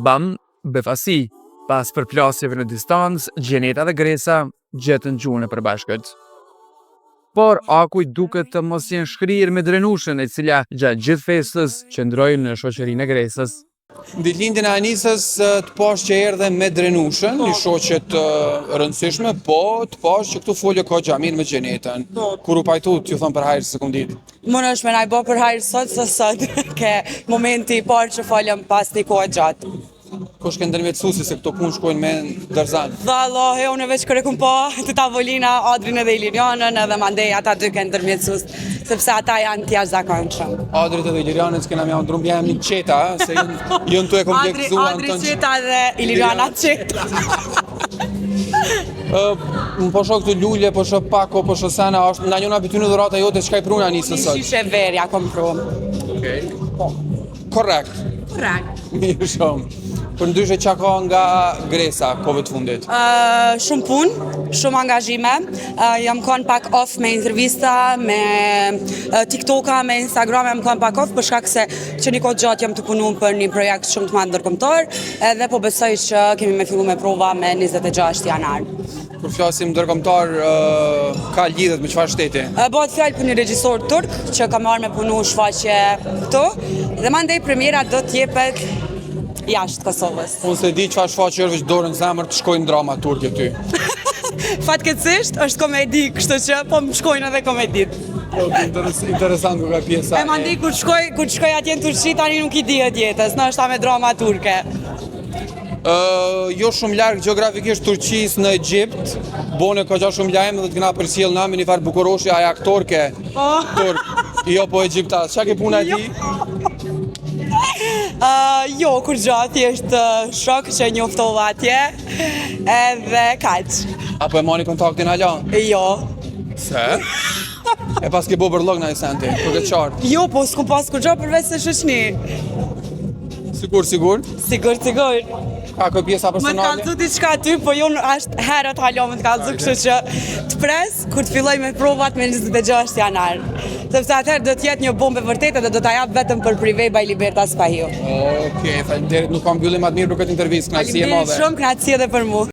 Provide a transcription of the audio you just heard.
bam, befasi. Pas përplasjeve në distancë, Gjeneta dhe Gresa gjetën gjuhën e përbashkët. Por Akuj duket të mos jenë shkrirë me Drenushën, e cila gjatë gjithë festës qëndroi në shoqërinë e Gresës. Ditëlindjen e Anisës të pash që erdhe me Drenushën, një shoqe të rëndësishme, po të pash që këtu folje ka mirë me Gjenetën. Kur u pajtu t'ju thon për hajër sekondit. Më është me na i bë për hajër sot, ke momenti i parë që falem pas një kohë gjatë. Po shke ndërmjetësuesi se këto punë shkojnë me Dërzan. Dha Allah, unë veç kërë kum po të tavolina Adrin edhe Ilirianën edhe mandej ata dy kanë ndërmjetësues, sepse ata janë të jashtëzakonshëm. Adrit edhe Ilirianën s'kena mja ndrum jam një qeta, se jënë të e kompleksuar. Adri qeta dhe Iliriana qeta. Më po shoh këtë lule, po shoh Pako, po shoh Sana, është nga njëna për ty në dhurata jote, çka i pruna Anisës sot? Shishe verja kom pru. Okej. Korrekt. Mirë shumë. Për ndryshe qa ka nga Gresa kove të fundit? Shumë punë, shumë angazhime. Jam kanë pak off me intervista, me TikToka, me Instagram, jam kanë pak off për shkak se që një kohë gjatë jam të punu për një projekt shumë të madh ndërkombëtar, edhe po besoj që kemi me fillu me prova me 26 janar. Kur flasim ndërkombëtar, ka lidhet me çfarë shteti? Bëhet fjalë për një regjisor turk që ka marrë me punu shfaqje këtu, dhe mandej premiera do të jepet jashtë Kosovës. Unë se di çfarë shfaqje është veç dorën zemër të shkojnë drama turke ty. Fatkeqësisht është komedi, kështu që po më shkojnë edhe komedit. Interesant ku ka pjesa. E mandej kur shkoj atje në Turqi tani nuk i dihet jetës, në është me drama turke. Jo shumë larg gjeografikisht Turqisë në Egjipt, bone ka gjatë shumë lajme dhe të kena përcjell nami një farë Bukuroshi, aja aktorke turk, jo po egjiptas. Çka ke puna e ti? Jo, kur gjatë thjesht shok që njoftova atje, edhe kaq. Apo e mani kontaktin hala? Jo. Se? E pas ke bo bërlog në senti, për këtë qartë? Jo, po s'ku pas kur gjatë përveç se shoqni. Sigur? Sigur. Ka kjo pjesa personale? Më të kallëzu diçka aty, po jo është herët hala më të kallëzu, kështu që të pres kur të filloj me provat me 26 janar. Sepse atëherë do të jetë një bombë vërtetë dhe do ta jap vetëm për Prive by Libertas Pahiu. Okej, faleminderit, nuk kam mbyllim më të mirë për këtë intervistë, kënaqësi e madhe. Shumë kënaqësi edhe për mua.